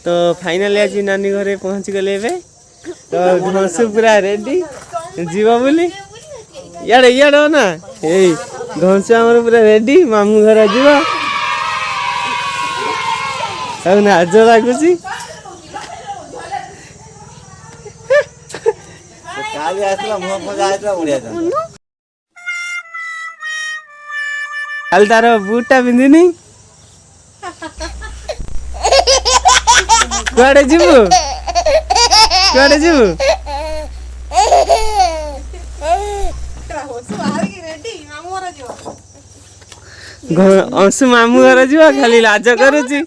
तो फाइनाली आज नानी घरे पहुँच गले तो घसु पूरा रेडी जीव बोली इे इे ना यही घसु आम पूरा रेडी मामू घर जीव नाज लगुच कल तार बुटा पिंधिनी कुआडे जीवु कुआडे जीवु अंशु मामू घर जीव खाली लाज करुची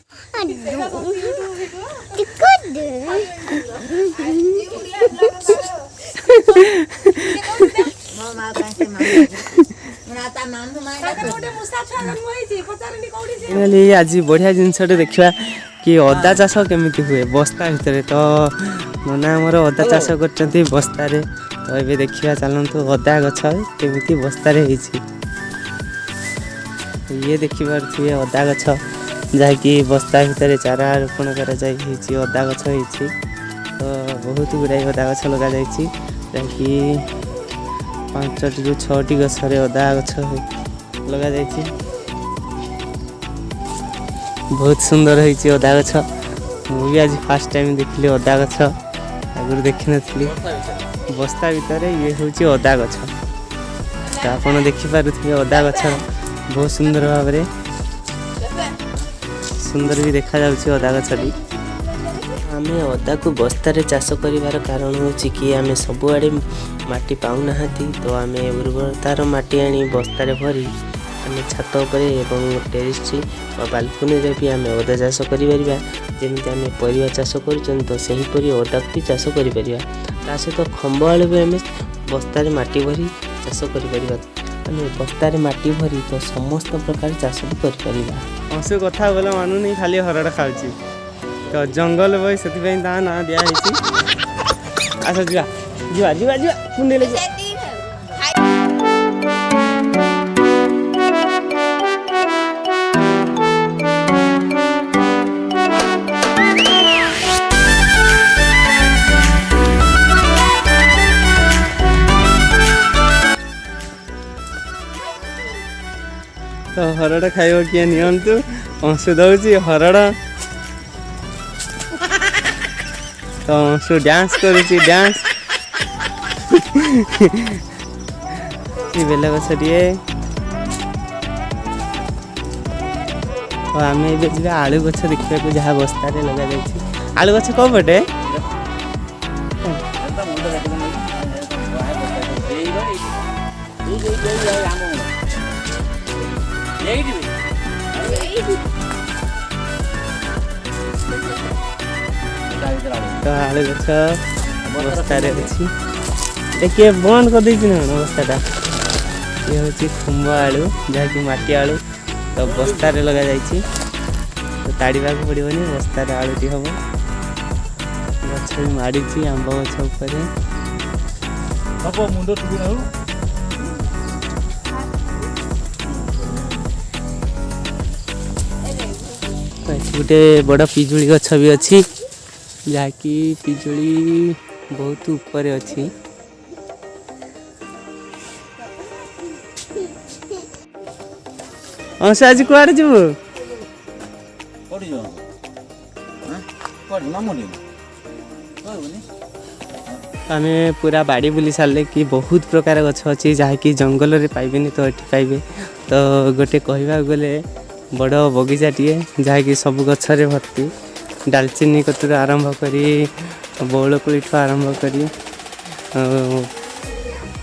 आज बढ़िया जिनसटे देखा कि अदा चाष केमिति हुए बस्ता भितर तो नना आमर अदा चाष कर बस्तार तो ये देखा चलतु अदा गछ केमिति बस्तार ये देखिए अदा गछ जहाँकि बस्ता भितर चारा रोपण कर अदा गछ तो बहुत गुड़ाई अदा गछ लग जहाँकि 5 ରୁ 6ଟି गछरे अदा गछ लग बहुत सुंदर होती अदा गछ मुझे आज फास्ट टाइम देखली अदा गछ आगुरी देखी नी बस्ता भितर ये हूँ अदा गछ तो आप देखिपे अदा गछ बहुत सुंदर भाव सुंदर भी देखा जाउछि अदा गछटी आम अदा को बस्तार चाष कर कारण हूँ कि आम सबुआड़े माटी पाऊना तो आम उर्वरतार माटी आनी बस्तार भरी आम छात उपरे एवं टेरिस बालकनी भी आम अदा चाष करें जमी आम परिवा चाष कर तो सहीपरि अदा भी चाष कर सहित खंब आलू भी आम बस्तार माटी भरी चाष कर बस्तार माटी भरी तो समस्त प्रकार चाष भी कर अंशु कथा बोला मानु नहीं खाली हरड़ खाऊँ तो जंगल बई से ना दिखाई आस जा जा जा जा कुंडे लगे तो हरड़ खाइब किए नियंतु अंशु दौची हरड़ तो अंशु डांस करुची डांस बेल गछटे तो आम ए आलू गछ देखा जहाँ बस्तार लग आलू गछ कौ पटे तो आलू गछ बस्तार अच्छी किए बंद कर देना बस्ताटा ये हूँ खुम्ब आलू जहाँकि मटी आलू तो बस्तार लग जाइए तो ताड़ा पड़ोनी बस्तार आलूटी हम गछ भी माड़ी आंब गछ गोटे बड़ पिजुली गछ भी अच्छी जहाँकि पिजुली बहुत ऊपर अच्छी अंश आज कुआड़े जीवु आम पूरा बाड़ी बुली सारे कि बहुत प्रकार गछ अच्छी जहाँकि जंगल रे पाइबेनी तो ये पाइबे तो गोटे कहवा गले बड़ बगीचाटे जहाँकि सब गछरे भर्ती डालचिनी कतुर आरंभ करी बौलकुड़ी आरंभ करी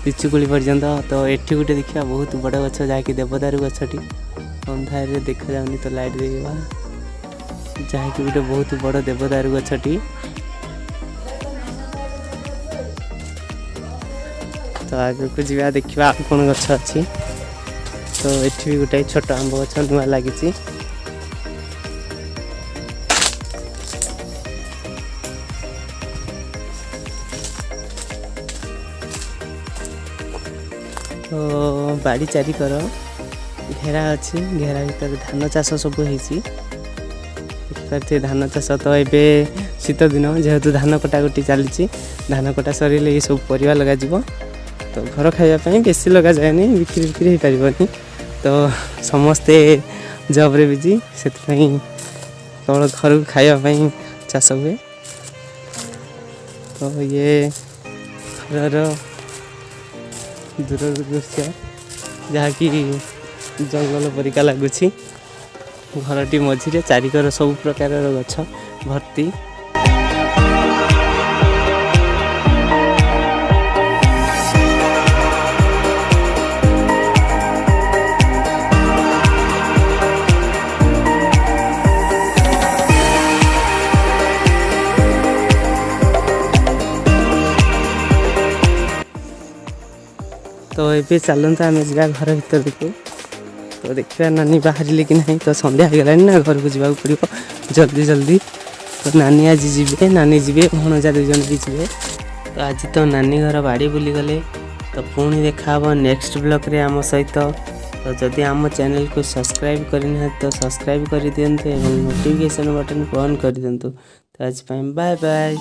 पिचुकुड़ी पर्यंत तो एठी गोटे देखा बहुत बड़ गछ जहाँकि देवदारू गछटी अंधार देखा जाऊनी तो लाइट देखा जहाँकि गोटे बहुत बड़ देवदारू गछटी तो आगे को जा देखा कौन गछ अच्छी तो ये भी गोटे छोट आंब गछ नुआ लगी तो बाड़ी चारिकर घेरा अच्छी घेरा भीतर धान चाष सब हो ଜାଣିପାରୁଥିବେ ଧାନ ଚାଷ ତ ଏବେ ଶୀତ ଦିନ ଯେହେତु ଧାନ କଟାକଟି ଚାଲିଛି, ଧାନ କଟା ସରିଲେ ଏସବୁ ପରିବା ଲଗାଯିବ। ତ ଘର ଖାଇବା ପାଇଁ ବେଶୀ ଲଗାଯାଏନି, ବିକ୍ରି ହେଇପାରିବନି। ତ ସମସ୍ତେ ଜବ୍ରେ ବିଜି, ସେଥିପାଇଁ କେବଳ ଘରକୁ ଖାଇବା ପାଇଁ ଚାଷ ହୁଏ। ତ ଇଏ ଘରର ଦୂରର ଦୃଶ୍ୟ, ଯାହାକି ଜଙ୍ଗଲ ପରିକା ଲାଗୁଛି। ଘରଟି ମଝିରେ, ଚାରିକର ସବୁ ପ୍ରକାରର ଗଛ ଭର୍ତ୍ତି। तो ये चलता आम जा घर भर को, तो देखा नानी बाहर कि नहीं। तो संध्या हो गलानी ना, घर को जावाक पड़ो जल्दी जल्दी। तो नानी आज जी, नानी जी भणजा दुई जन भी जी। तो आज तो नानी घर बाड़ी बुली गले। तो पुणी देखा नेक्स्ट ब्लॉग रे आम सहित। तो जदि आम चैनल को सब्सक्राइब करना तो सब्सक्राइब कर दिंतु, नोटिफिकेशन बटन को ऑन कर दिंतु। तो आज बाय बाय।